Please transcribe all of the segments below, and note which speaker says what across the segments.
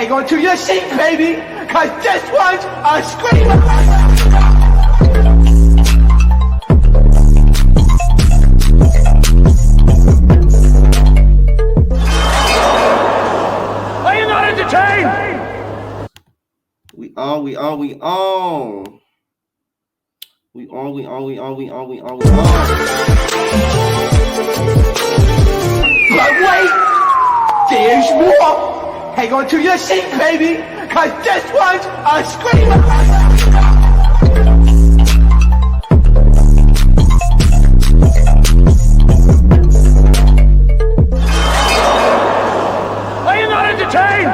Speaker 1: hang on to your seat, baby, cause this one's a screamer.
Speaker 2: Are you not entertained?
Speaker 3: We on.
Speaker 1: But wait, there's more. Hang on to your seat, baby, cause this one's a screamer.
Speaker 2: Are you not entertained?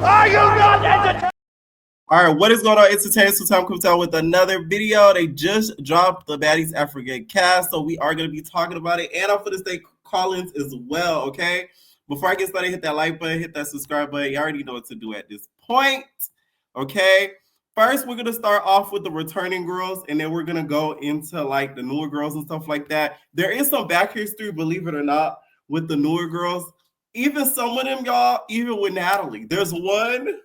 Speaker 2: Are you not entertained?
Speaker 3: All right, what is going on? Entertainment so time comes out with another video. They just dropped the Baddies Africa cast, so we are going to be talking about it. And I'm going to stay call-ins as well, okay? Before I get started, hit that like button, hit that subscribe button. You already know what to do at this point, okay? First, we're going to start off with the returning girls, and then we're going to go into, like, the newer girls and stuff like that. There is some back history, believe it or not, with the newer girls. Even some of them, y'all, even with Natalie. There's one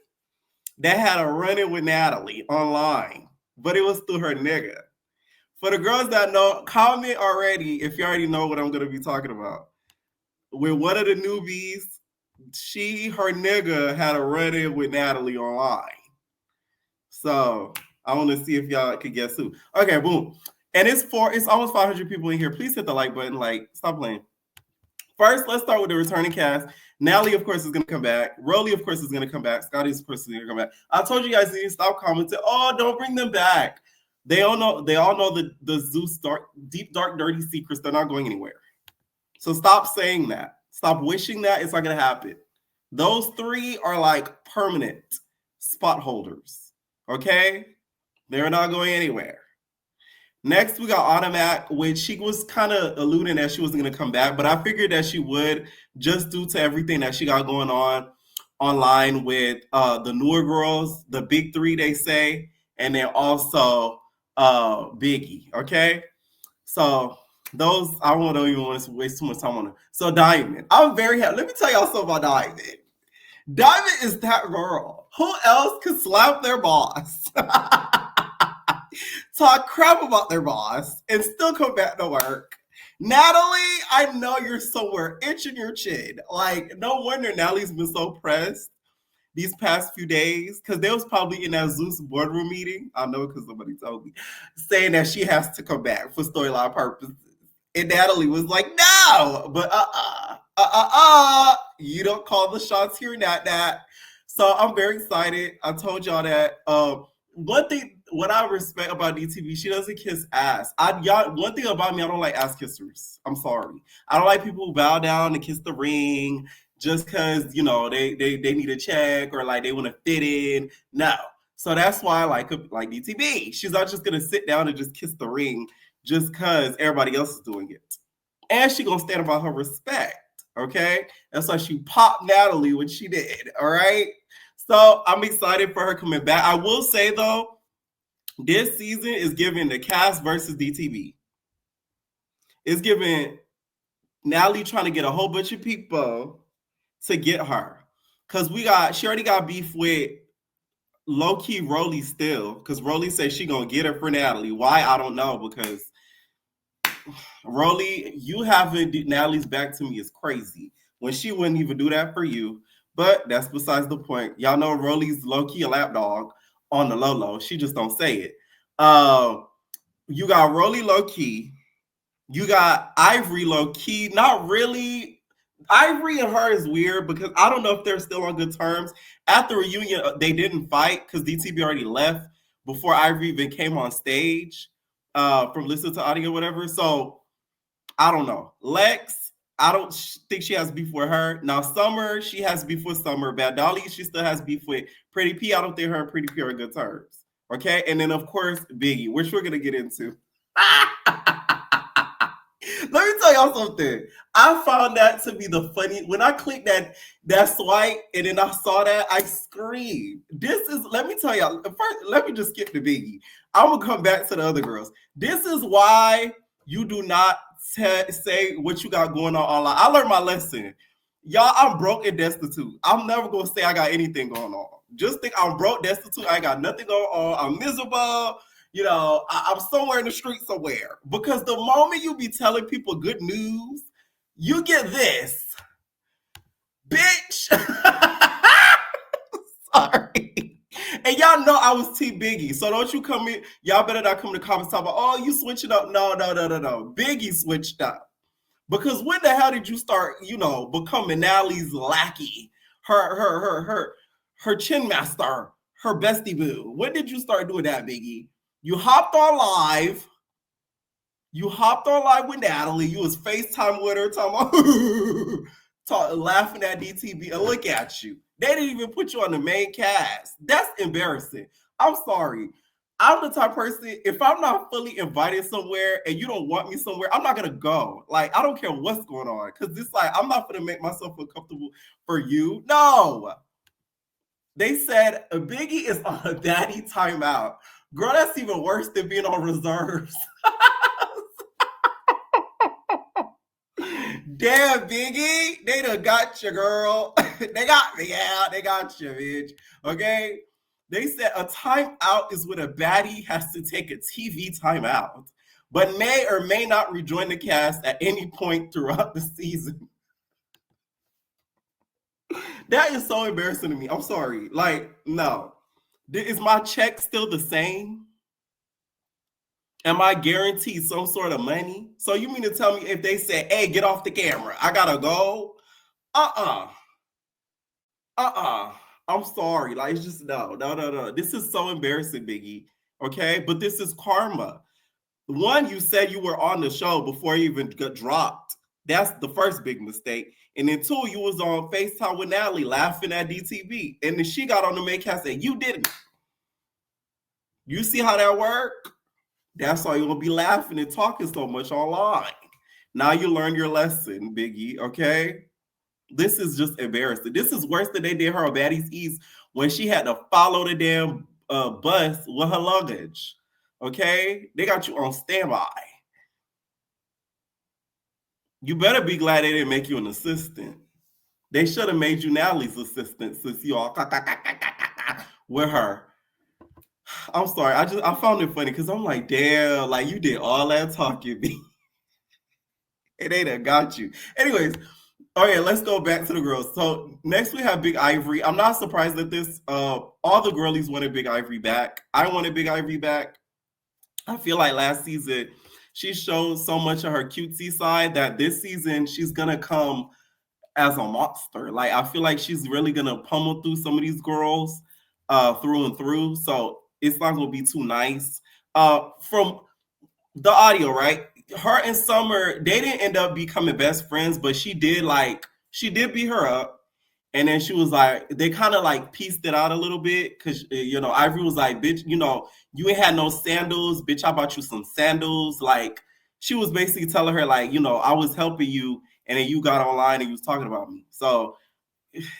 Speaker 3: that had a run-in with Natalie online, but it was through her nigga. For the girls that know, comment already if you already know what I'm going to be talking about. With one of the newbies, her nigga had a run-in with Natalie online. So I want to see if y'all could guess who. Okay, boom. And it's almost 500 people in here. Please hit the like button. Like, stop playing. First, let's start with the returning cast. Natalie, of course, is going to come back. Rolly, of course, is going to come back. Scotty, of course, is going to come back. I told you guys to stop commenting. Oh, don't bring them back. They all know the Zeus deep, dark, dirty secrets. They're not going anywhere. So stop saying that. Stop wishing that. It's not going to happen. Those three are like permanent spot holders. Okay? They're not going anywhere. Next, we got Automatic, which she was kind of alluding that she wasn't going to come back, but I figured that she would just due to everything that she got going on online with the newer girls, the big three, they say, and then also Biggie, okay? So those, I don't even want to waste too much time on them. So Diamond, I'm very happy. Let me tell y'all something about Diamond. Diamond is that girl. Who else could slap their boss? Talk crap about their boss and still come back to work. Natalie, I know you're somewhere itching your chin. Like, no wonder Natalie's been so pressed these past few days because they was probably in that Zeus boardroom meeting. I know because somebody told me, saying that she has to come back for storyline purposes. And Natalie was like, no, but you don't call the shots here, Nat. So I'm very excited. I told y'all that. One thing, what I respect about DTV, she doesn't kiss ass. One thing about me, I don't like ass kissers. I'm sorry. I don't like people who bow down and kiss the ring just because, you know, they need a check or like they want to fit in. No. So that's why I like DTV. She's not just going to sit down and just kiss the ring just because everybody else is doing it. And she going to stand about her respect, okay? That's why she popped Natalie when she did, all right? So I'm excited for her coming back. I will say, though, this season is giving the cast versus DTV. It's giving Natalie trying to get a whole bunch of people to get her. Because she already got beef with low-key Rolly still. Because Rolly says she going to get her for Natalie. Why? I don't know. Because Rolly, you having Natalie's back to me is crazy. When she wouldn't even do that for you. But that's besides the point. Y'all know Rolly's low-key a lapdog on the low-low. She just don't say it. You got Rolly low-key. You got Ivory low-key. Not really. Ivory and her is weird because I don't know if they're still on good terms. At the reunion, they didn't fight because DTV already left before Ivory even came on stage from Listen to Audio or whatever. So, I don't know. Lex, I don't think she has beef with her. Now, Summer, she has beef with Summer. Bad Dolly, she still has beef with Pretty P. I don't think her and Pretty P are good terms. Okay? And then, of course, Biggie, which we're going to get into. Let me tell y'all something. I found that to be the funny. When I clicked that swipe and then I saw that, I screamed. Let me tell y'all. First, let me just skip the Biggie. I'm going to come back to the other girls. This is why you do not say what you got going on online. I learned my lesson. Y'all, I'm broke and destitute. I'm never gonna say I got anything going on. Just think I'm broke, destitute. I ain't got nothing going on. I'm miserable. You know, I'm somewhere in the street somewhere. Because the moment you be telling people good news, you get this. Bitch. Sorry. And y'all know I was Team Biggie. So don't you come in. Y'all better not come to the comments talking about, oh, you switching up. No. Biggie switched up. Because when the hell did you start, becoming Nally's lackey, her chin master, her bestie boo? When did you start doing that, Biggie? You hopped on live. You hopped on live with Natalie. You was FaceTime with her, laughing at DTV. And look at you. They didn't even put you on the main cast. That's embarrassing. I'm sorry. I'm the type of person, if I'm not fully invited somewhere and you don't want me somewhere, I'm not going to go. Like, I don't care what's going on. Because it's like, I'm not going to make myself feel comfortable for you. No. They said Biggie is on a daddy timeout. Girl, that's even worse than being on reserves. Damn, Biggie. They done got you, girl. They got me. Yeah, they got you, bitch. Okay? They said a timeout is when a baddie has to take a TV timeout, but may or may not rejoin the cast at any point throughout the season. That is so embarrassing to me. I'm sorry. Like, no. Is my check still the same? Am I guaranteed some sort of money? So you mean to tell me if they say, hey, get off the camera, I gotta go? I'm sorry. Like, it's just no. This is so embarrassing, Biggie. Okay? But this is karma. One, you said you were on the show before you even got dropped. That's the first big mistake. And then two, you was on FaceTime with Natalie laughing at DTV. And then she got on the main cast and you didn't. You see how that worked? That's why you're going to be laughing and talking so much online. Now you learned your lesson, Biggie. Okay? This is just embarrassing. This is worse than they did her on Baddies East when she had to follow the damn bus with her luggage. Okay? They got you on standby. You better be glad they didn't make you an assistant. They should have made you Natalie's assistant since you all with her. I'm sorry. I found it funny because I'm like, damn, like you did all that talking. And they done got you. Anyways, okay, let's go back to the girls. So next we have Big Ivory. I'm not surprised at this. All the girlies wanted Big Ivory back. I wanted Big Ivory back. I feel like last season she showed so much of her cutesy side that this season she's gonna come as a monster. Like I feel like she's really gonna pummel through some of these girls through and through. So it's not gonna be too nice. From the audio, right? Her and Summer, they didn't end up becoming best friends, but she did beat her up. And then she was like, they kind of like pieced it out a little bit because, Ivory was like, bitch, you ain't had no sandals. Bitch, I bought you some sandals. Like, she was basically telling her, like, I was helping you. And then you got online and you was talking about me. So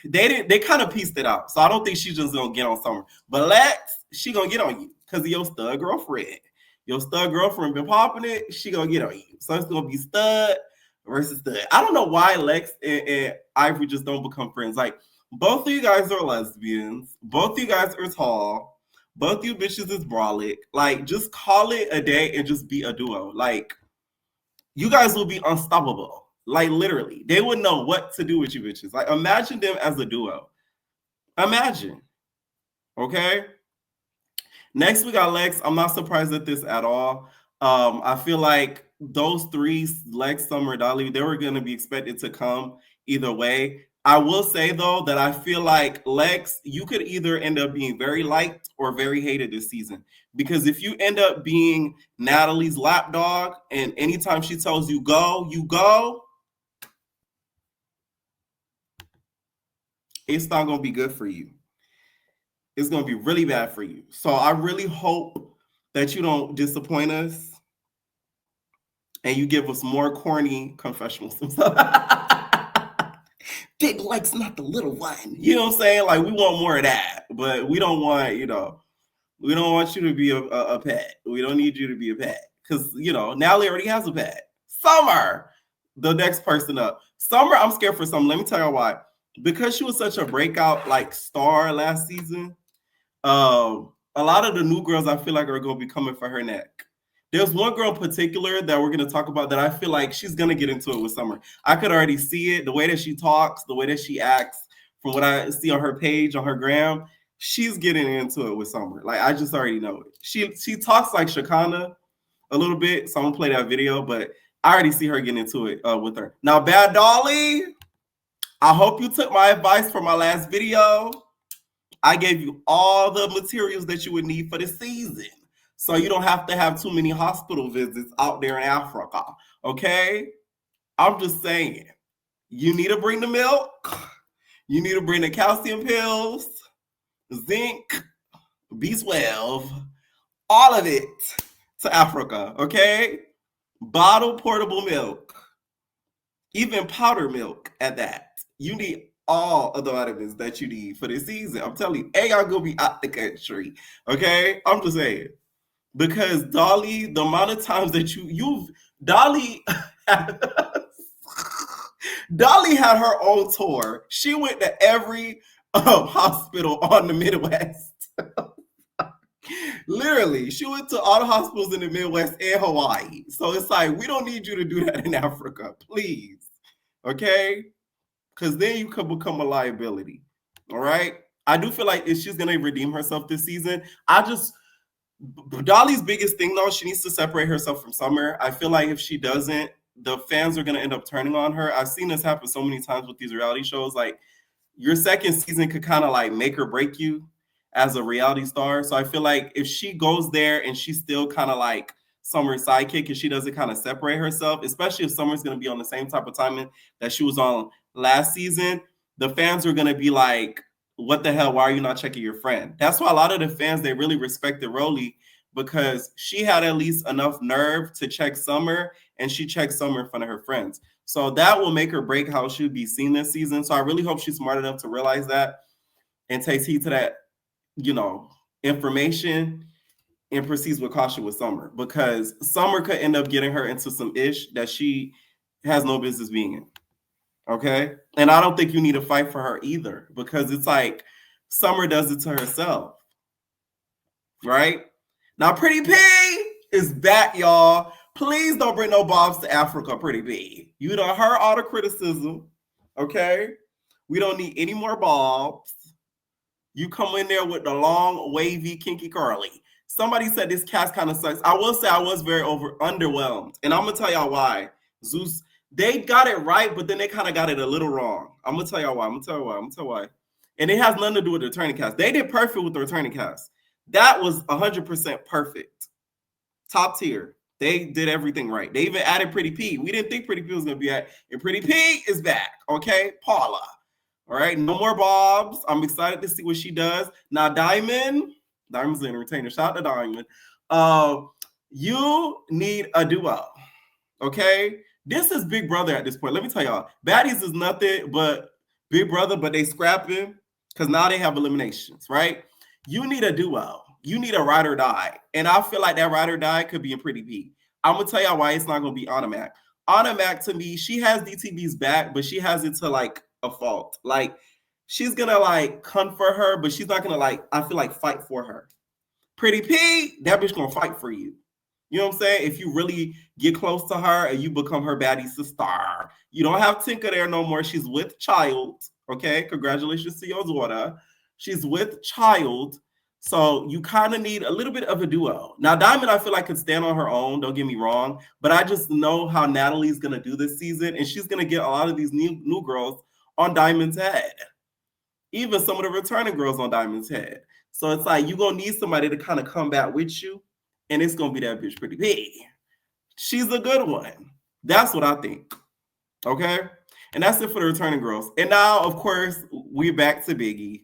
Speaker 3: they kind of pieced it out. So I don't think she's just going to get on Summer. But Lex, she going to get on you because of your stud girlfriend. Your stud girlfriend been popping it. She going to get on you. So it's going to be stud versus stud. I don't know why Lex and Ivory just don't become friends. Like, both of you guys are lesbians. Both of you guys are tall. Both of you bitches is brolic. Like, just call it a day and just be a duo. Like, you guys will be unstoppable. Like, literally. They wouldn't know what to do with you bitches. Like, imagine them as a duo. Imagine. Okay? Next, we got Lex. I'm not surprised at this at all. I feel like those three, Lex, Summer, Dolly, they were going to be expected to come either way. I will say, though, that I feel like Lex, you could either end up being very liked or very hated this season. Because if you end up being Natalie's lapdog and anytime she tells you go, you go, it's not going to be good for you. It's going to be really bad for you. So I really hope that you don't disappoint us and you give us more corny confessionals. Big Lex, not the little one. You know what I'm saying? Like, we want more of that. But we don't want, we don't want you to be a pet. We don't need you to be a pet. Because, Natalie already has a pet. Summer, the next person up. Summer, I'm scared for Summer. Let me tell you why. Because she was such a breakout like star last season. A lot of the new girls I feel like are going to be coming for her neck. There's one girl in particular that we're going to talk about that I feel like she's going to get into it with Summer. I could already see it, the way that she talks, the way that she acts, from what I see on her page, on her gram, she's getting into it with Summer. Like, I just already know it. She talks like Shakana a little bit, so I'm going to play that video, but I already see her getting into it with her. Now, Bad Dolly, I hope you took my advice for my last video. I gave you all the materials that you would need for the season, so you don't have to have too many hospital visits out there in Africa, okay? I'm just saying, you need to bring the milk, you need to bring the calcium pills, zinc, B12, all of it to Africa, okay? Bottled portable milk, even powder milk at that. You need all of the vitamins that you need for this season. I'm telling you, y'all gonna be out the country, okay? I'm just saying. Because Dolly, the amount of times that Dolly Dolly had her own tour. She went to every hospital on the Midwest. Literally, she went to all the hospitals in the Midwest and Hawaii. So it's like, we don't need you to do that in Africa, please. Okay? Because then you could become a liability. All right? I do feel like if she's going to redeem herself this season, Dolly's biggest thing, though, she needs to separate herself from Summer. I feel like if she doesn't, the fans are going to end up turning on her. I've seen this happen so many times with these reality shows. Like, your second season could kind of like make or break you as a reality star. So I feel like if she goes there and she's still kind of like Summer's sidekick and she doesn't kind of separate herself, especially if Summer's going to be on the same type of timing that she was on last season, the fans are going to be like, what the hell? Why are you not checking your friend? That's why a lot of the fans, they really respected Rolly, because she had at least enough nerve to check Summer, and she checked Summer in front of her friends. So that will make or break how she'll be seen this season. So I really hope she's smart enough to realize that and takes heed to that, information, and proceeds with caution with Summer, because Summer could end up getting her into some ish that she has no business being in. Okay? And I don't think you need to fight for her either, because it's like Summer does it to herself. Right? Now, Pretty P is back, y'all. Please don't bring no bobs to Africa, Pretty P. You done heard all the criticism. Okay? We don't need any more bobs. You come in there with the long, wavy, kinky, curly. Somebody said this cast kind of sucks. I will say I was very underwhelmed. And I'm going to tell y'all why. Zeus, they got it right, but then they kind of got it a little wrong. I'm going to tell y'all why. And it has nothing to do with the returning cast. They did perfect with the returning cast. That was 100% perfect. Top tier. They did everything right. They even added Pretty P. We didn't think Pretty P was going to be at. And Pretty P is back. Okay? Paula. All right, no more bobs. I'm excited to see what she does. Now, Diamond's an entertainer. Shout out to Diamond. You need a duo, okay? This is Big Brother at this point. Let me tell y'all, Baddies is nothing but Big Brother, but they scrapping because now they have eliminations, right? You need a duo. You need a ride or die. And I feel like that ride or die could be a Pretty P. I'm going to tell y'all why it's not going to be Automac. Automac, to me, she has DTB's back, but she has it to, like, a fault. Like, she's gonna like comfort her, but she's not gonna like, I feel like, fight for her. Pretty P, that bitch gonna fight for you. You know what I'm saying? If you really get close to her and you become her baddie sister. You don't have Tinker there no more. She's with child. Okay, congratulations to your daughter. She's with child. So you kind of need a little bit of a duo. Now, Diamond, I feel like, could stand on her own. Don't get me wrong. But I just know how Natalie's going to do this season. And she's going to get a lot of these new girls on Diamond's head. Even some of the returning girls on Diamond's head. So it's like, you're going to need somebody to kind of come back with you. And it's going to be that bitch Pretty P. She's a good one. That's what I think. Okay? And that's it for the returning girls. And now, of course, we're back to Biggie.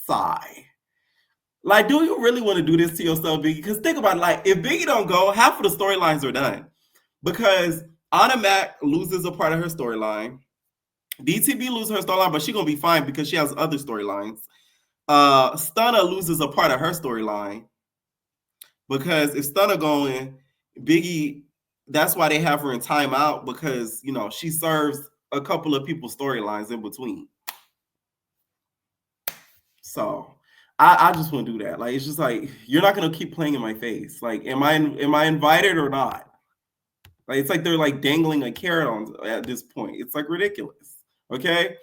Speaker 3: Sigh. Like, do you really want to do this to yourself, Biggie? Because think about it, like, if Biggie don't go, half of the storylines are done. Because Anna Mac loses a part of her storyline. DTB loses her storyline, but she's going to be fine because she has other storylines. Stunna loses a part of her storyline. Because if Stunna going, Biggie, that's why they have her in Timeout, because you know she serves a couple of people's storylines in between. So I just wouldn't do that. Like, it's just like, you're not gonna keep playing in my face. Like, am I invited or not? Like, it's like they're like dangling a carrot on at this point. It's like ridiculous. Okay.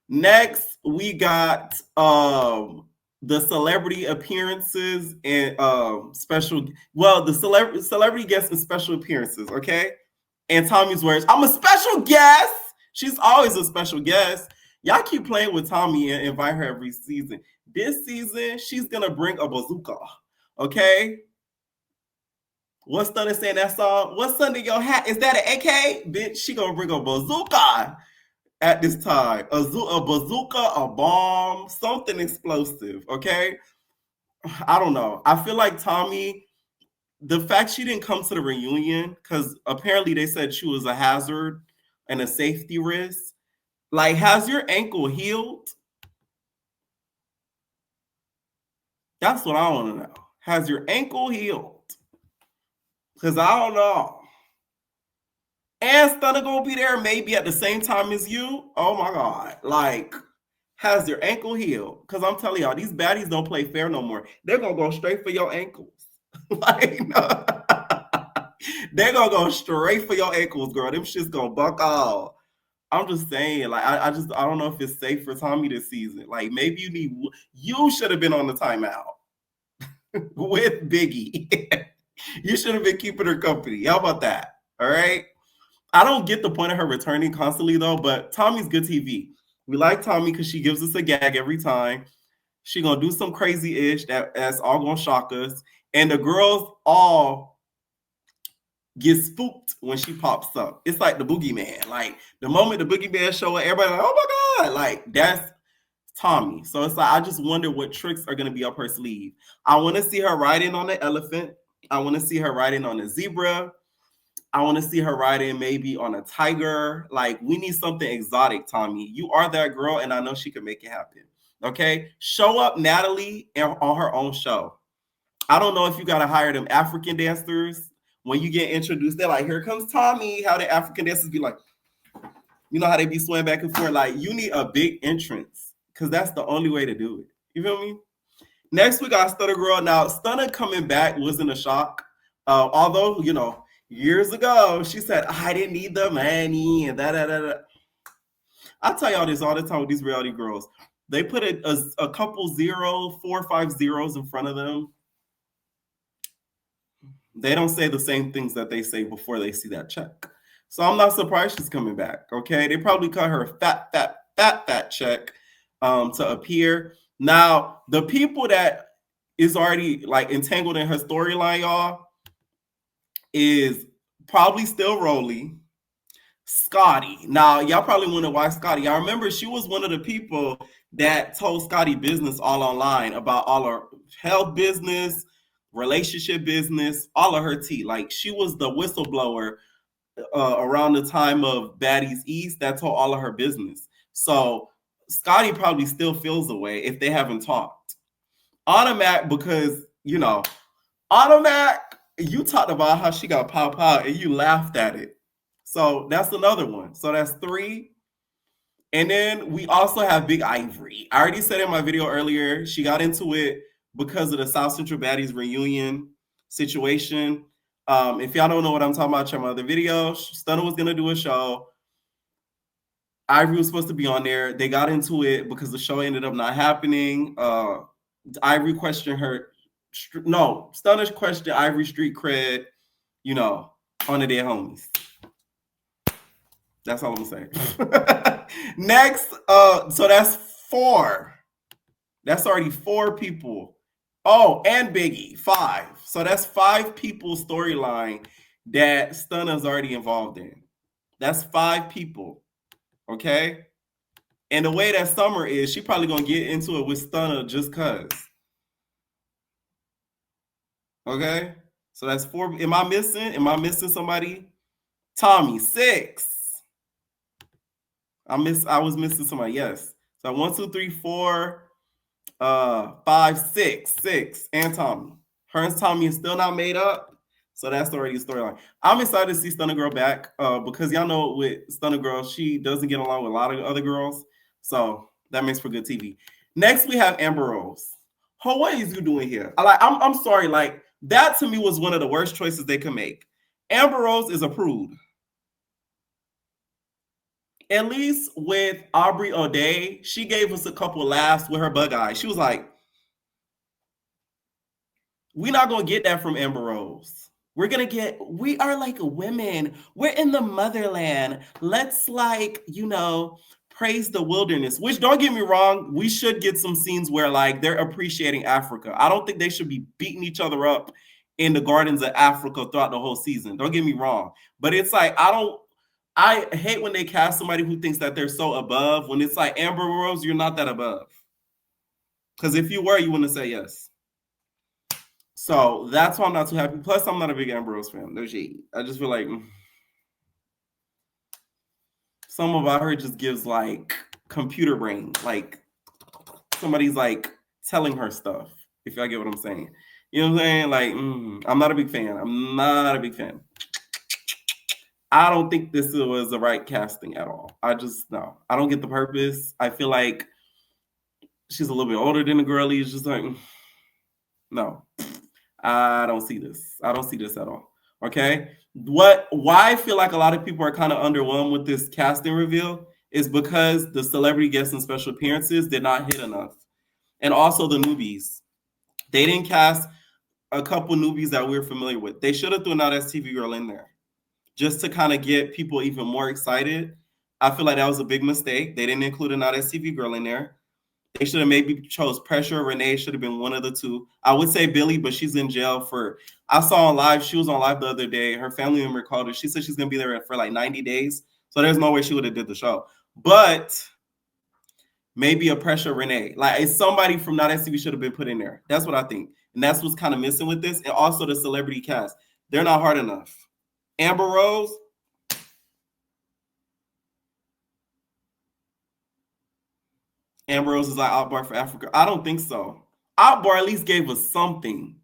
Speaker 3: Next, we got the celebrity appearances and special. Well, the celebrity guests and special appearances. Okay. And Tommy's words, I'm a special guest. She's always a special guest. Y'all keep playing with Tommy and invite her every season. This season, she's gonna bring a bazooka. Okay. What's Stunner saying that song? What's under your hat? Is that an AK? Bitch, she gonna bring a bazooka at this time. A bazooka, a bomb, something explosive. Okay. I don't know. I feel like Tommy, the fact she didn't come to the reunion, because apparently they said she was a hazard and a safety risk. Like, has your ankle healed? That's what I want to know. Has your ankle healed? Because I don't know. And Stunner gonna be there maybe at the same time as you. Oh my God. Like, has your ankle healed? Because I'm telling y'all, these baddies don't play fair no more. They're gonna go straight for your ankles. Like, no. They're gonna go straight for your ankles, girl. Them shit's gonna buck off. I'm just saying, like, I don't know if it's safe for Tommy this season. Like, maybe you should have been on the Timeout with Biggie. You should have been keeping her company. How about that? All right. I don't get the point of her returning constantly though, but Tommy's good TV. We like Tommy because she gives us a gag every time. She gonna do some crazy-ish that's all gonna shock us. And the girls all get spooked when she pops up. It's like the boogeyman. Like, the moment the boogeyman show up, everybody like, oh my God. Like, that's Tommy. So it's like, I just wonder what tricks are gonna be up her sleeve. I want to see her riding on the elephant. I want to see her riding on a zebra. I want to see her riding maybe on a tiger. Like, we need something exotic, Tommy. You are that girl, and I know she can make it happen. Okay? Show up Natalie on her own show. I don't know if you got to hire them African dancers. When you get introduced, they're like, here comes Tommy. How the African dancers be like, you know how they be swaying back and forth? Like, you need a big entrance, because that's the only way to do it. You feel me? Next, we got Stunner Girl. Now, Stunner coming back wasn't a shock. Although, you know, years ago, she said, I didn't need the money and da. I tell y'all this all the time with these reality girls. They put a couple 4 or 5 zeros in front of them. They don't say the same things that they say before they see that check. So I'm not surprised she's coming back, okay? They probably cut her fat check to appear. Now, the people that is already, like, entangled in her storyline, y'all, is probably still Rolly, Scotty. Now, y'all probably wonder why Scotty. I remember she was one of the people that told Scotty business all online about all her health business, relationship business, all of her tea. Like, she was the whistleblower around the time of Baddies East that told all of her business. So Scotty probably still feels the way if they haven't talked. Automac, because, you know, Automac, you talked about how she got pop out and you laughed at it. So that's another one. So that's 3. And then we also have Big Ivory. I already said in my video earlier, she got into it because of the South Central Baddies reunion situation. If y'all don't know what I'm talking about, check my other video. Stunner was going to do a show. Ivory was supposed to be on there. They got into it because the show ended up not happening. Ivory questioned her. No, Stunner questioned Ivory street cred, you know, on the dead homies. That's all I'm saying. Next, so that's 4. That's already 4 people. Oh, and Biggie, 5. So that's 5 people's storyline that Stunner's already involved in. That's 5 people. Okay? And the way that Summer is, she probably gonna get into it with Stunner just cause. Okay? So that's 4. Am I missing somebody? Tommy, 6. I was missing somebody. Yes. So 1, 2, 3, 4, 5, 6, and Tommy. Her and Tommy is still not made up. So that's already a storyline. I'm excited to see Stunner Girl back because y'all know with Stunner Girl, she doesn't get along with a lot of other girls. So that makes for good TV. Next, we have Amber Rose. Oh, what is you doing here? I'm sorry. Like, that to me was one of the worst choices they could make. Amber Rose is a prude. At least with Aubrey O'Day, she gave us a couple laughs with her bug eye. She was like, we're not going to get that from Amber Rose. We are like women. We're in the motherland. Let's praise the wilderness, which don't get me wrong. We should get some scenes where they're appreciating Africa. I don't think they should be beating each other up in the gardens of Africa throughout the whole season. Don't get me wrong. But it's I hate when they cast somebody who thinks that they're so above when it's like, Amber Rose, you're not that above. Because if you were, you wouldn't say yes. So that's why I'm not too happy. Plus, I'm not a big Amber Rose fan. No shade. I just feel like something about her just gives computer brain. Like somebody's telling her stuff, if y'all get what I'm saying. You know what I'm saying? I'm not a big fan. I'm not a big fan. I don't think this was the right casting at all. I don't get the purpose. I feel like she's a little bit older than the girlie. It's just no. I don't see this. I don't see this at all. Okay. Why I feel like a lot of people are kind of underwhelmed with this casting reveal is because the celebrity guests and special appearances did not hit enough. And also the newbies. They didn't cast a couple newbies that we're familiar with. They should have thrown out STV Girl in there just to kind of get people even more excited. I feel like that was a big mistake. They didn't include an out STV Girl in there. They should have maybe chose Pressure. Renee should have been one of the two. I would say Billy, but she's in jail I saw on live. She was on live the other day. Her family member called her. She said she's going to be there for 90 days. So there's no way she would have did the show. But maybe a Pressure Renee. It's somebody from Not STV should have been put in there. That's what I think. And that's what's kind of missing with this. And also the celebrity cast. They're not hard enough. Amber Rose. Amber Rose is Outbar for Africa. I don't think so. Outbar at least gave us something.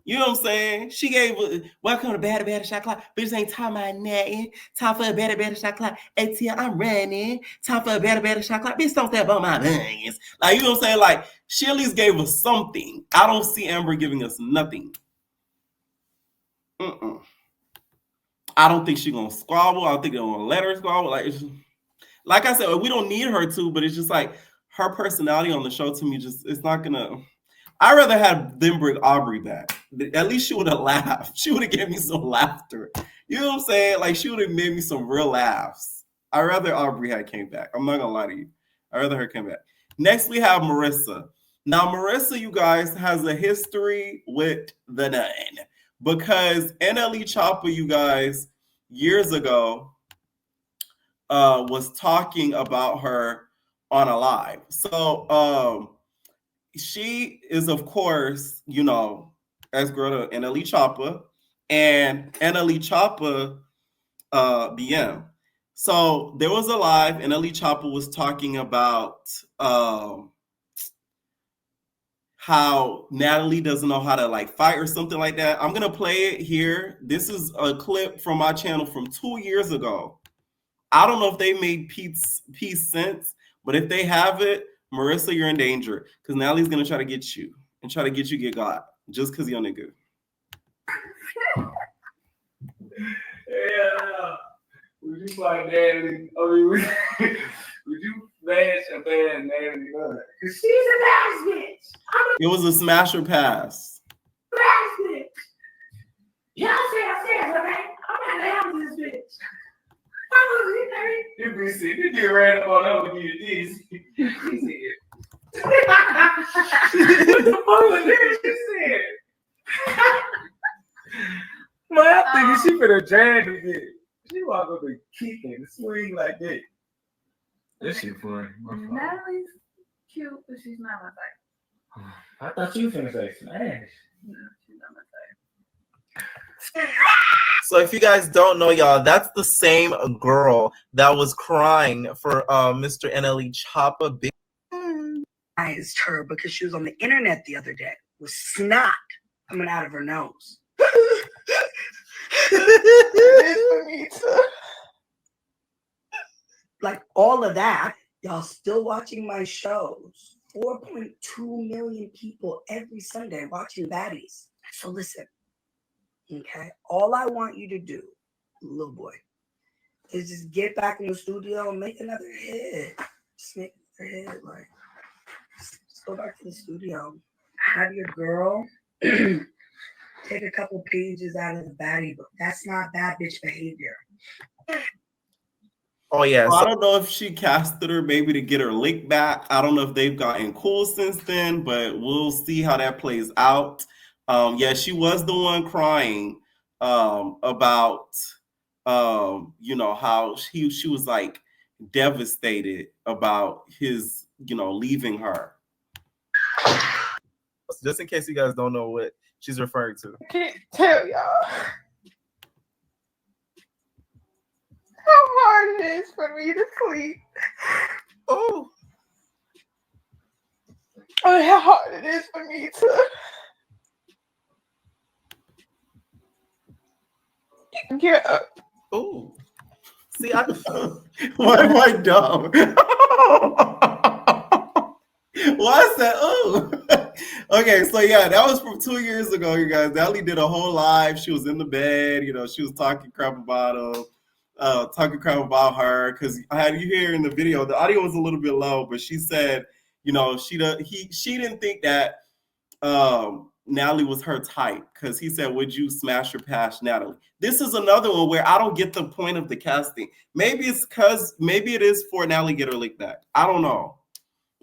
Speaker 3: You know what I'm saying? She gave welcome to Baddies Shot Clock. Bitches ain't talking about nothing. Time for a Baddies Shot Clock. ATL, I'm running. Time for a Baddies Shot Clock. Bitch, don't step on my buns. You know what I'm saying? She at least gave us something. I don't see Amber giving us nothing. I don't think she's going to squabble. I don't think they're going to let her squabble. Like I said, we don't need her to, but it's just her personality on the show to me it's not going to. I'd rather have them bring Aubrey back. At least she would have laughed. She would have given me some laughter. You know what I'm saying? She would have made me some real laughs. I'd rather Aubrey had came back. I'm not going to lie to you. I'd rather her came back. Next, we have Marissa. Now, Marissa, you guys, has a history with the nun. Because NLE Chopper, you guys, years ago, was talking about her on a live. So she is, of course, ex-girl to NLE Chopper and NLE Chopper BM. So there was a live, NLE Chopper was talking about how Natalie doesn't know how to fight or something like that. I'm gonna play it here. This is a clip from my channel from 2 years ago. I don't know if they made peace since, but if they have it, Marissa, you're in danger because Natalie's gonna try to get you and try to get got just because you're nigga.
Speaker 4: Yeah. Would you fight Natalie? Would you bash a bad Natalie? Because she's a bad bitch.
Speaker 3: It was a smash or pass.
Speaker 4: Bad bitch. Yeah, I said, okay? I'm not down with this bitch. You be sick. You get ran up on over you. This. He said. What the fuck was that you said? Man, I think she finna drag the bitch. She walk up and kick and swing like that. That shit funny.
Speaker 5: Natalie's cute, but she's not my type.
Speaker 4: I thought you finna say smash.
Speaker 5: No, she's not my type.
Speaker 6: So if you guys don't know, y'all, that's the same girl that was crying for Mr. NLE Chopper.
Speaker 7: Recognized her because she was on the internet the other day with snot coming out of her nose. Like all of that, y'all still watching my shows. 4.2 million people every Sunday watching Baddies. So listen, okay? All I want you to do, little boy, is just get back in the studio and make another hit. Just make another hit. Like, just go back to the studio. Have your girl take a couple pages out of the baddie book. That's not bad bitch behavior.
Speaker 6: Oh yeah.
Speaker 3: I don't know if she casted her maybe to get her lick back. I don't know if they've gotten cool since then, but we'll see how that plays out. Yeah, she was the one crying about you know, how she was like devastated about his, you know, leaving her.
Speaker 6: Just in case you guys don't know what she's referring to.
Speaker 5: I can't tell y'all how hard it is for me to sleep.
Speaker 6: Oh.
Speaker 5: Or how hard it is for me to get up.
Speaker 6: Oh. See, I
Speaker 3: Why am I dumb? Why is that? Oh, okay. So yeah, that was from 2 years ago, you guys. Natalie did a whole live. She was in the bed, you know. She was talking crap about him, talking crap about her. Because I had you hear in the video, the audio was a little bit low, but she said, you know, she didn't think that Natalie was her type, because he said, "Would you smash or pass Natalie?" This is another one where I don't get the point of the casting. Maybe it is for Natalie to get her lick back. I don't know.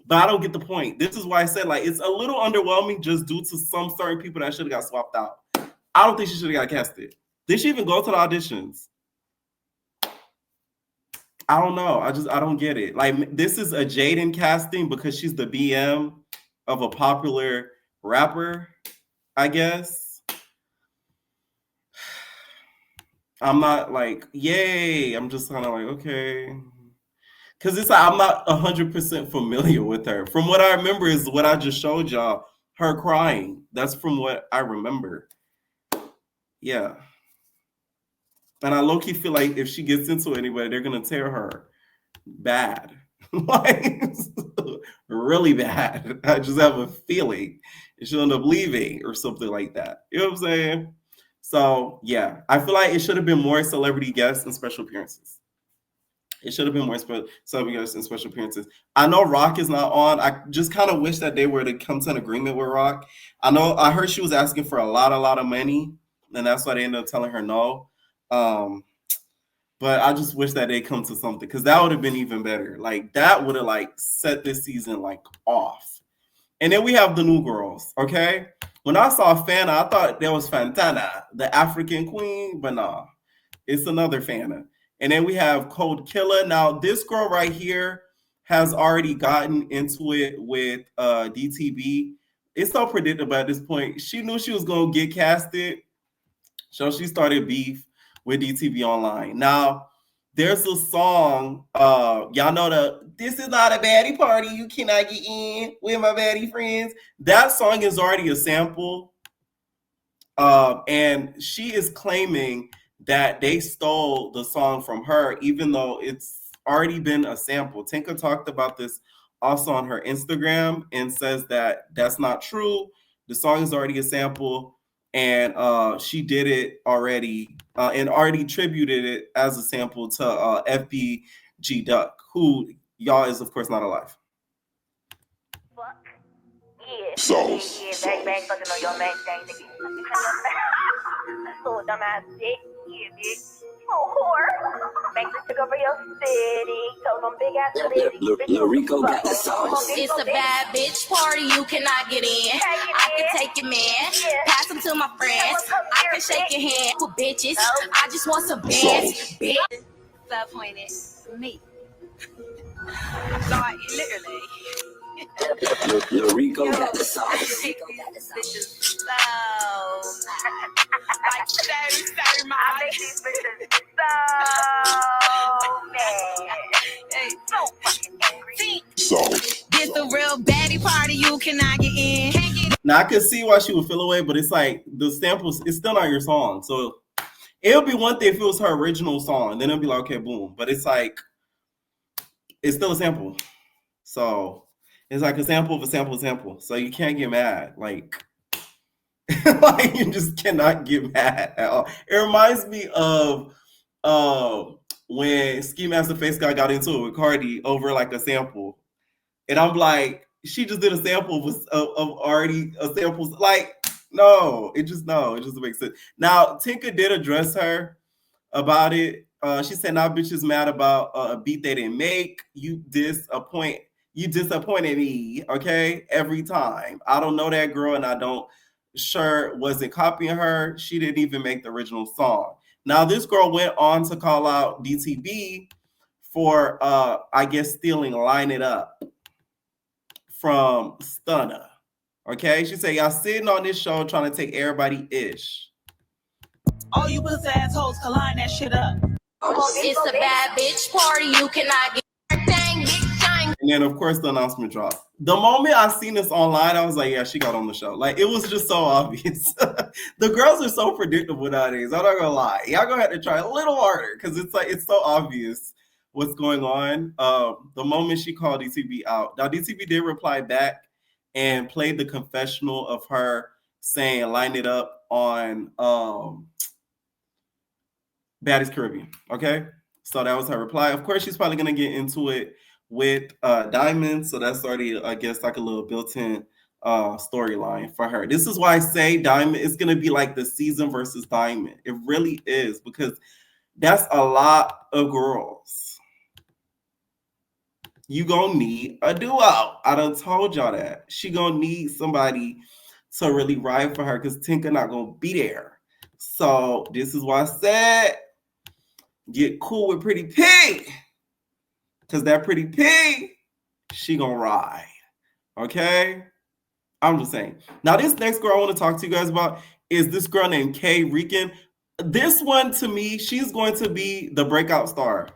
Speaker 3: But I don't get the point. This is why I said, like, it's a little underwhelming just due to some certain people that should have got swapped out. I don't think she should have got casted. Did she even go to the auditions? I don't know. I don't get it. Like, this is a Jaden casting because she's the BM of a popular rapper, I guess. I'm not like, yay. I'm just kind of like, okay. Because it's like I'm not 100% familiar with her. From what I remember is what I just showed y'all, her crying. That's from what I remember. Yeah. And I low-key feel like if she gets into anybody, they're going to tear her bad. Like, really bad. I just have a feeling she'll end up leaving or something like that. You know what I'm saying? So, yeah. I feel like it should have been more celebrity guests and special appearances. It should have been more celebrity guests and special appearances. I know Rock is not on. I just kind of wish that they were to come to an agreement with Rock. I heard she was asking for a lot of money, and that's why they ended up telling her no. But I just wish that they come to something, because that would have been even better. Like, that would have like set this season like off. And then we have the new girls, okay? When I saw Fana, I thought that was Fantana, the African queen, but nah, it's another Fana. And then we have Cold Killer. Now, this girl right here has already gotten into it with DTB. It's so predictable at this point. She knew she was going to get casted, so she started beef with DTB online. Now, there's a song, y'all know "This is not a baddie party, you cannot get in with my baddie friends." That song is already a sample. And she is claiming that they stole the song from her, even though it's already been a sample. Tinka talked about this also on her Instagram and says that that's not true. The song is already a sample, and she did it already and already tributed it as a sample to FBG Duck, who y'all is, of course, not alive.
Speaker 8: Sauce. Bang, bang, fucking on your main thing. So dumbass dick. Yeah, bitch. Oh, whore. Make this chick over your city. Told them big ass lady.
Speaker 9: Lil Rico got the sauce.
Speaker 10: It's a bad bitch party, you cannot get in. I can take your man, pass him to my friends. I can shake your hand for bitches. I just want some bands, bitch. Stop pointing me. Like, literally.
Speaker 9: Lil Rico got the sauce.
Speaker 10: So, like, so my
Speaker 8: I make these bitches so mad. So fucking angry.
Speaker 9: Sauce.
Speaker 10: This a real baddie party, you cannot get in. Can't get
Speaker 3: Now, I can see why she would feel away, but it's like the samples, it's still not your song. So It'll be one thing if it was her original song, then it'll be like, okay, boom. But it's like, it's still a sample. So it's like a sample of a sample of a sample. So you can't get mad. Like, like you just cannot get mad at all. It reminds me of when Ski Master Face Guy got into it with Cardi over like a sample. And I'm like, she just did a sample of already a sample. Like, no, it just doesn't make sense. Now, Tinka did address her about it. She said, "Now, bitches mad about a beat they didn't make. You disappointed me, okay? Every time. I don't know that girl, and I don't sure wasn't copying her. She didn't even make the original song." Now, this girl went on to call out DTB for, I guess, stealing "Line It Up" from Stunna. Okay, she said, "Y'all sitting on this show trying to take everybody ish.
Speaker 10: All you pussy assholes can line that shit up. It's a bad bitch party. You cannot get dang bitch shine."
Speaker 3: And then, of course, the announcement dropped. The moment I seen this online, I was like, yeah, she got on the show. Like, it was just so obvious. The girls are so predictable nowadays. I'm not gonna lie. Y'all gonna have to try a little harder because it's like it's so obvious what's going on. The moment she called DTB out. Now, DTB did reply back and played the confessional of her saying "Line It Up" on Baddies Caribbean. Okay, so that was her reply. Of course, she's probably gonna get into it with Diamond, so that's already, I guess, like a little built-in storyline for her. This is why I say Diamond is gonna be like the season versus Diamond. It really is, because that's a lot of girls. You gonna need a duo. I done told y'all that. She gonna need somebody to really ride for her because Tinka not gonna be there. So this is why I said get cool with Pretty P. Because that Pretty P, she gonna ride. Okay? I'm just saying. Now, this next girl I want to talk to you guys about is this girl named Kay Rican. This one, to me, she's going to be the breakout star.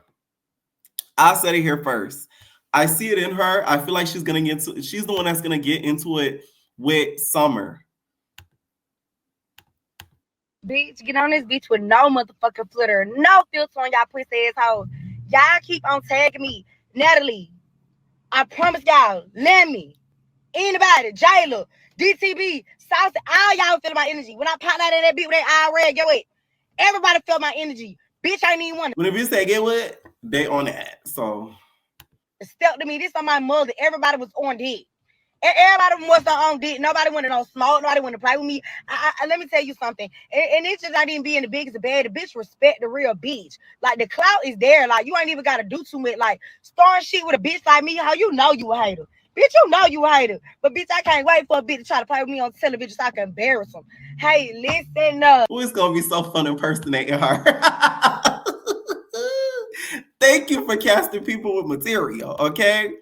Speaker 3: I said it here first. I see it in her. I feel like she's the one that's gonna get into it with Summer.
Speaker 11: Bitch, get on this bitch with no motherfucking flitter, no filter on y'all pussy assholes. Y'all keep on tagging me, Natalie. I promise y'all, let me. Anybody, Jayla, DTB, Saucy, all y'all feel my energy. When I pop out in that bitch with that eye red, yo, wait. Everybody feel my energy. Bitch, I ain't even one.
Speaker 3: When the bitch say get what, they on that. So
Speaker 11: step to me. This on my mother. Everybody was on dick. Everybody was on dick. Nobody wanted no smoke. Nobody wanted to play with me. Let me tell you something. And it's just not even being the biggest the bad. The bitch respect the real bitch. Like, the clout is there. Like, you ain't even got to do too much. Like, starting shit with a bitch like me, how you know you a hater? Bitch, you know you a hater. But, bitch, I can't wait for a bitch to try to play with me on television so I can embarrass them. Hey, listen up.
Speaker 3: It's going to be so fun impersonating her. Thank you for casting people with material, okay?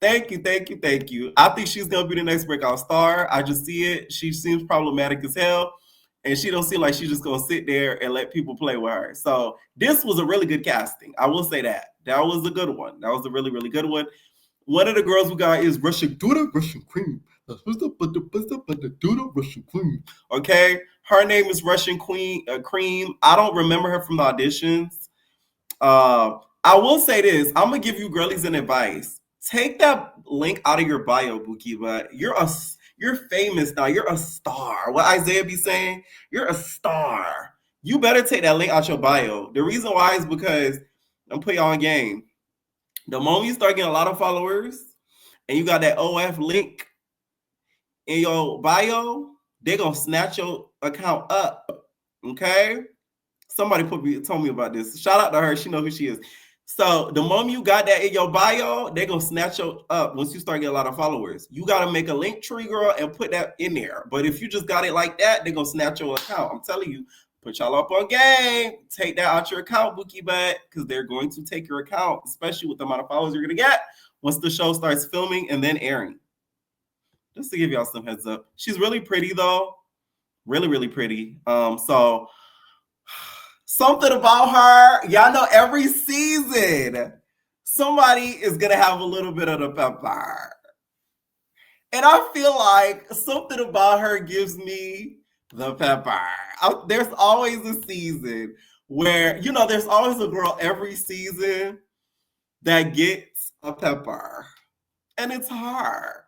Speaker 3: Thank you. I think she's going to be the next breakout star. I just see it. She seems problematic as hell. And she don't seem like she's just going to sit there and let people play with her. So this was a really good casting. I will say that. That was a good one. That was a really, really good one. One of the girls we got is Russian Cream. Russian Queen. Okay? Her name is Russian Cream. I don't remember her from the auditions. I will say this. I'm going to give you girlies an advice. Take that link out of your bio, Buki, but you're famous now. You're a star. What Isaiah be saying? You're a star. You better take that link out your bio. The reason why is because I'm put y'all on game. The moment you start getting a lot of followers and you got that OF link in your bio, they're going to snatch your account up. Okay? Somebody told me about this. Shout out to her. She knows who she is. So the moment you got that in your bio, they're going to snatch you up once you start getting a lot of followers. You got to make a link tree, girl, and put that in there. But if you just got it like that, they're going to snatch your account. I'm telling you, put y'all up on game. Take that out your account, Bookie Butt, because they're going to take your account, especially with the amount of followers you're going to get once the show starts filming and then airing. Just to give y'all some heads up. She's really pretty, though. Really, really pretty. So something about her, y'all know every season, somebody is going to have a little bit of the pepper. And I feel like something about her gives me The pepper. There's always a season where, you know, there's always a girl every season that gets a pepper. And it's her.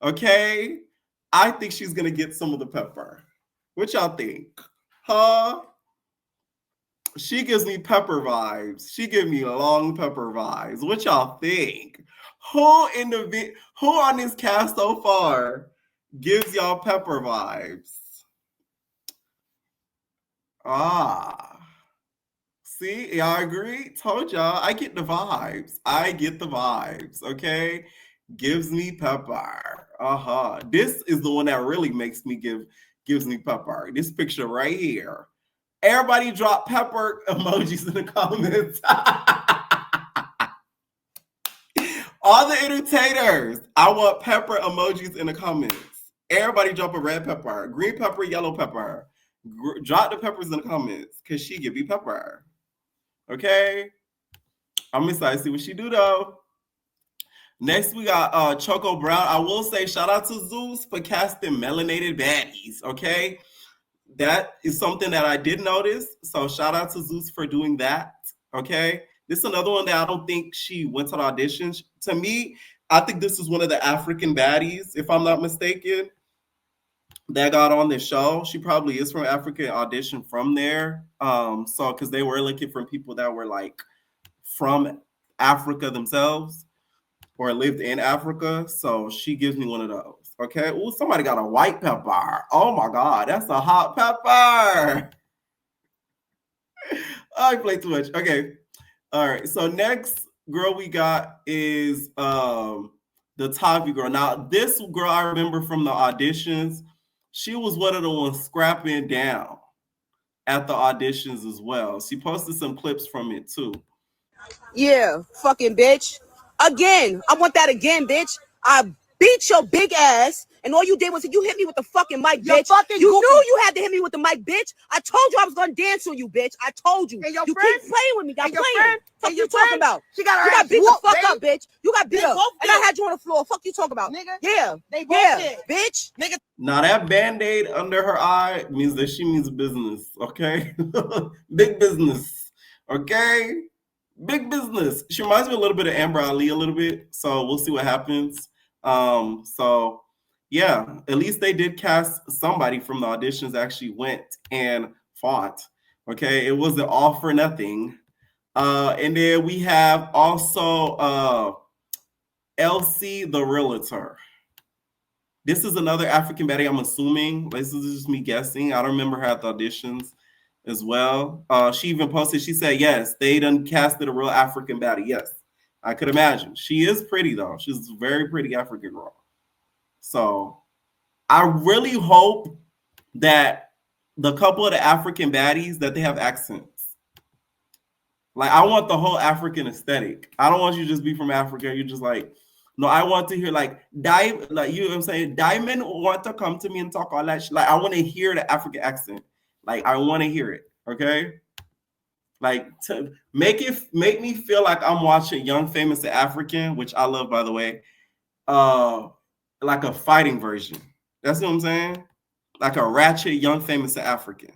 Speaker 3: Okay? I think she's going to get some of the pepper. What y'all think? Huh? She gives me pepper vibes. She gives me long pepper vibes. What y'all think? Who on this cast so far gives y'all pepper vibes? Ah. See, y'all agree? Told y'all, I get the vibes. I get the vibes, okay? Gives me pepper. Uh-huh. This is the one that really gives me pepper. This picture right here. Everybody drop pepper emojis in the comments. All the entertainers, I want pepper emojis in the comments. Everybody drop a red pepper, green pepper, yellow pepper. Drop the peppers in the comments because she give me pepper. Okay? I'm excited to see what she do though. Next, we got Choco Brown. I will say shout out to Zeus for casting melanated baddies, okay? That is something that I did notice. So shout out to Zeus for doing that, okay? This is another one that I don't think she went to the auditions. To me, I think this is one of the African baddies, if I'm not mistaken, that got on this show. She probably is from Africa, auditioned from there. So because they were looking for people that were like from Africa themselves or lived in Africa. So she gives me one of those. Okay. Oh, somebody got a white pepper. Oh my God, that's a hot pepper. I play too much. Okay. All right. So next girl we got is the Tavi girl. Now, this girl I remember from the auditions. She was one of the ones scrapping down at the auditions as well. She posted some clips from it too.
Speaker 12: Yeah, fucking bitch. Again, I want that again, bitch. I beat your big ass, and all you did was you hit me with the fucking mic, bitch. You knew you had to hit me with the mic, bitch. I told you I was gonna dance on you, bitch. I told you.
Speaker 11: And your
Speaker 12: You
Speaker 11: friend?
Speaker 12: keep playing with me. Stop
Speaker 11: And your
Speaker 12: playing.
Speaker 11: friend?
Speaker 12: Fuck
Speaker 11: And
Speaker 12: you
Speaker 11: your
Speaker 12: talking
Speaker 11: friend?
Speaker 12: about?
Speaker 11: She got her
Speaker 12: You got
Speaker 11: ass
Speaker 12: beat the
Speaker 11: whooped,
Speaker 12: fuck
Speaker 11: baby.
Speaker 12: up, bitch. You got beat
Speaker 11: They
Speaker 12: up,
Speaker 11: both
Speaker 12: and I
Speaker 11: did.
Speaker 12: had you on the floor. Fuck you talking about,
Speaker 11: Nigga.
Speaker 12: Yeah,
Speaker 11: They both
Speaker 12: yeah,
Speaker 11: did.
Speaker 12: bitch.
Speaker 11: Nigga.
Speaker 3: Now that band-aid under her eye means that she means business, okay? Big business, okay? Big business. She reminds me a little bit of Amber Ali a little bit, so we'll see what happens. So yeah, at least they did cast somebody from the auditions that actually went and fought, okay? It wasn't all for nothing. And then we have also Elsie the Realtor. This is another African baddie, I'm assuming. This is just me guessing. I don't remember her at the auditions as well. She even posted, she said, yes, they done casted a real African baddie. Yes, I could imagine. She is pretty, though. She's a very pretty African girl. So I really hope that the couple of the African baddies, that they have accents. Like, I want the whole African aesthetic. I don't want you to just be from Africa. You're just like, no, I want to hear like you know what I'm saying? Diamond want to come to me and talk all that shit. Like, I want to hear the African accent. Like, I want to hear it. Okay. Like, to make me feel like I'm watching Young Famous African, which I love, by the way. Like a fighting version. That's what I'm saying. Like a ratchet Young Famous African.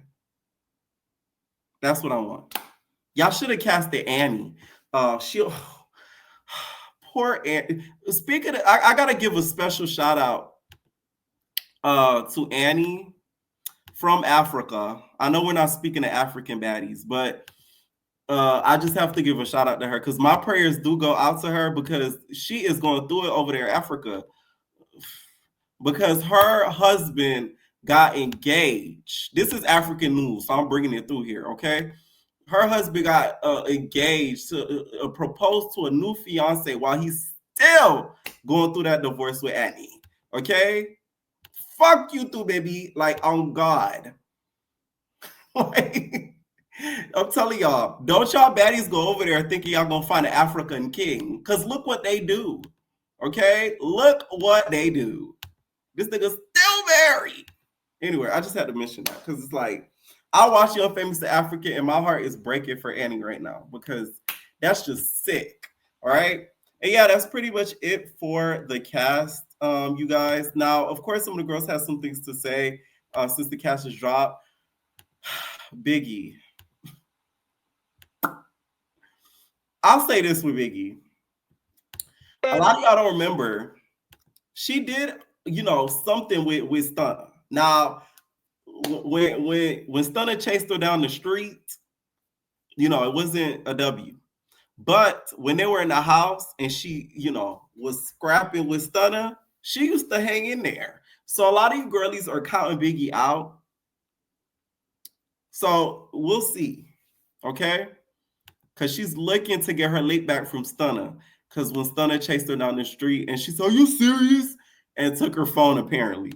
Speaker 3: That's what I want. Y'all should have casted Annie. Poor Annie. Speaking of, I gotta give a special shout out to Annie from Africa. I know we're not speaking of African baddies, but I just have to give a shout out to her because my prayers do go out to her because she is going through it over there in Africa. Because her husband got engaged. This is African news, so I'm bringing it through here, okay? Her husband got engaged to propose to a new fiance while he's still going through that divorce with Annie. Okay, fuck you too, baby. Like, on God. Like, I'm telling y'all, don't y'all baddies go over there thinking y'all gonna find an African king. Cause look what they do. Okay, look what they do. This nigga's still married. Anyway, I just had to mention that because it's like, I watch Young Famous African and my heart is breaking for Annie right now because that's just sick. All right. And yeah, that's pretty much it for the cast, you guys. Now, of course, some of the girls have some things to say. since the cast has dropped. Biggie. I'll say this with Biggie. A lot of y'all don't remember. She did, something with Stunner. Now, when Stunner chased her down the street, it wasn't a W. But when they were in the house and she, was scrapping with Stunner, she used to hang in there. So a lot of you girlies are counting Biggie out. So we'll see, okay? Because she's looking to get her lick back from Stunner. Because when Stunner chased her down the street and she said, "Are you serious?" and took her phone apparently.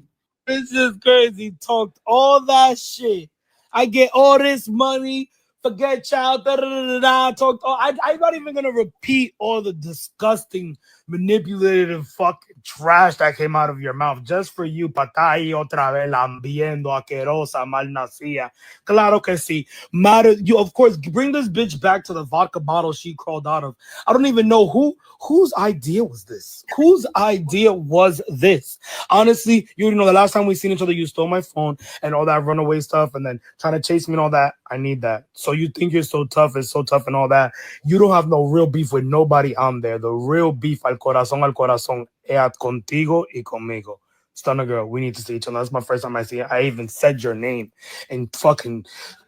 Speaker 13: It's just crazy. Talked all that shit. I get all this money. Forget child. Talked all. I'm not even gonna repeat all the disgusting, manipulative fucking trash that came out of your mouth just for you. Patay otra vez lambiendo asquerosa malnacida. Claro que sí. Matter. You of course bring this bitch back to the vodka bottle she crawled out of. I don't even know whose idea was this. Whose idea was this? Honestly, you know the last time we seen each other, you stole my phone and all that runaway stuff, and then trying to chase me and all that. I need that. So you think you're so tough and all that. You don't have no real beef with nobody on there. The real beef al corazón es contigo y conmigo. Stunner girl, we need to see each other. That's my first time I see it. I even said your name in fucking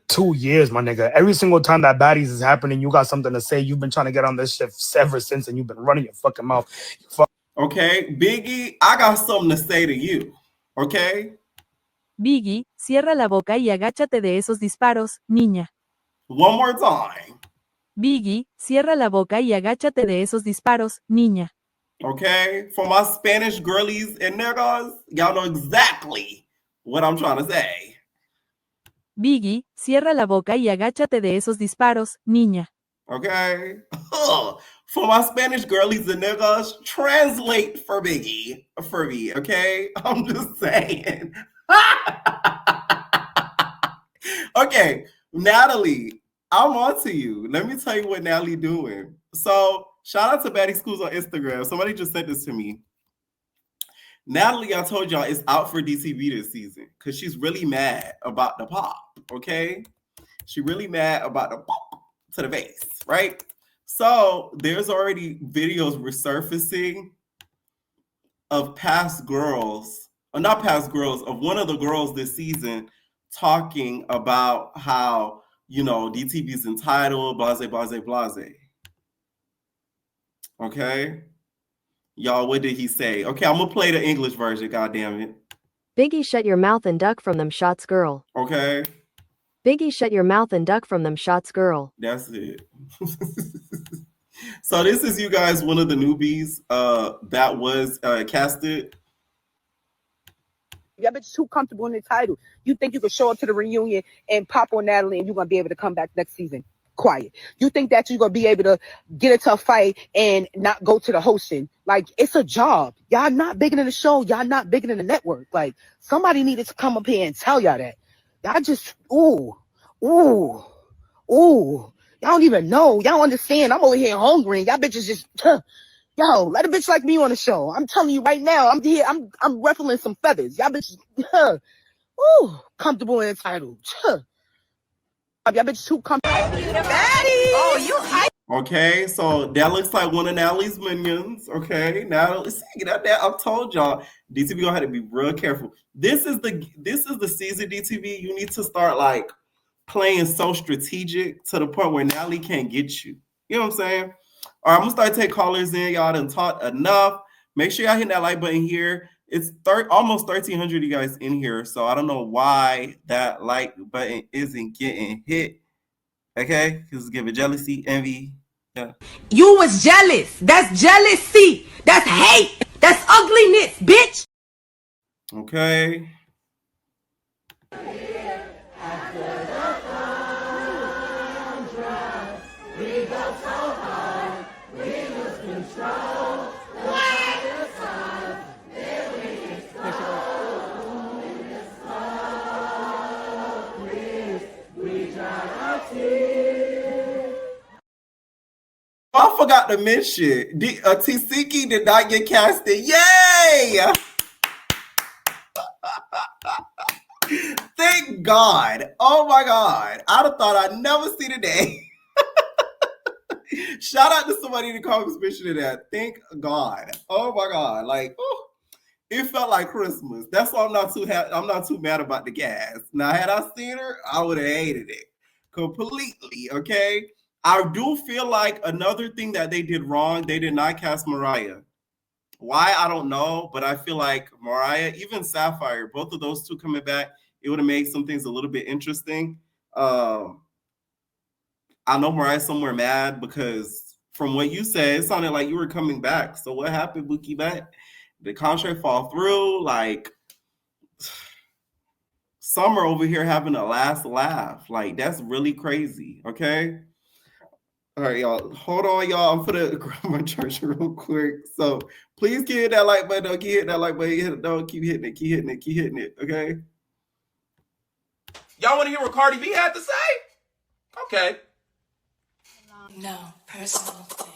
Speaker 13: 2 years, my nigga. Every single time that Baddies is happening, you got something to say. You've been trying to get on this shit ever since, and you've been running your fucking mouth.
Speaker 3: Okay, Biggie, I got something to say to you. Okay?
Speaker 14: Biggie, cierra la boca y agáchate de esos disparos, niña.
Speaker 3: One more time.
Speaker 14: Biggie, cierra la boca y agáchate de esos disparos, niña.
Speaker 3: Okay? For my Spanish girlies and niggas, y'all know exactly what I'm trying to say.
Speaker 14: Biggie, cierra la boca y agáchate de esos disparos, niña.
Speaker 3: Okay? For my Spanish girlies and niggas, translate for Biggie for me, okay? I'm just saying. Okay, Natalie, I'm on to you. Let me tell you what Natalie doing. So, shout out to Baddies Schools on Instagram. Somebody just sent this to me. Natalie, I told y'all, is out for DTV this season because she's really mad about the pop, okay? She really mad about the pop to the face, right? So, there's already videos resurfacing of past girls, or not past girls, of one of the girls this season talking about how, DTV's entitled, blase, blase, blase. Okay? Y'all, what did he say? Okay, I'm going to play the English version, goddammit.
Speaker 15: Biggie, shut your mouth and duck from them shots, girl.
Speaker 3: Okay?
Speaker 15: Biggie, shut your mouth and duck from them shots, girl.
Speaker 3: That's it. So this is, you guys, one of the newbies that was casted.
Speaker 12: Y'all bitch too comfortable in the title. You think you could show up to the reunion and pop on Natalie and you're going to be able to come back next season? Quiet. You think that you're going to be able to get a tough fight and not go to the hosting? Like, it's a job. Y'all not bigger than the show. Y'all not bigger than the network. Like, somebody needed to come up here and tell y'all that. Y'all just, ooh. Y'all don't even know. Y'all don't understand. I'm over here hungry. Y'all bitches just, yo, let a bitch like me on the show. I'm telling you right now, I'm here. I'm ruffling some feathers. Y'all bitches, comfortable and entitled. Y'all bitches too comfortable.
Speaker 11: Oh, you hype.
Speaker 3: Okay, so that looks like one of Natalie's minions. Okay, now see that I've told y'all, DTV gonna have to be real careful. This is the season, DTV. You need to start like playing so strategic to the point where Natalie can't get you. You know what I'm saying? All right, I'm gonna start taking callers in. Y'all done talked enough. Make sure y'all hit that like button here. It's almost 1,300 of you guys in here, so I don't know why that like button isn't getting hit. Okay, because give it jealousy, envy. Yeah.
Speaker 11: You was jealous. That's jealousy. That's hate. That's ugliness, bitch.
Speaker 3: Okay. I forgot to mention, Tisiki did not get casted. Yay! Thank God. Oh my God. I'd have thought I'd never see the day. Shout out to somebody in the comments mentioning that. Thank God. Oh my God. Like, oh, it felt like Christmas. That's why I'm not too mad about the gas. Now, had I seen her, I would have hated it completely. Okay. I do feel like another thing that they did wrong, they did not cast Mariah. Why? I don't know, but I feel like Mariah, even Sapphire, both of those two coming back, it would have made some things a little bit interesting. I know Mariah's somewhere mad because from what you said, it sounded like you were coming back. So what happened, Bookie back? The contract fall through? Like, Summer over here having a last laugh. Like, that's really crazy, okay? All right, y'all. Hold on, y'all. I'm gonna grab my charger real quick. So please keep hitting that like button. Don't keep hitting that like button. Don't keep hitting it. Keep hitting it. Keep hitting it. Okay.
Speaker 4: Y'all want to hear what Cardi B had to say? Okay.
Speaker 10: No personal thing.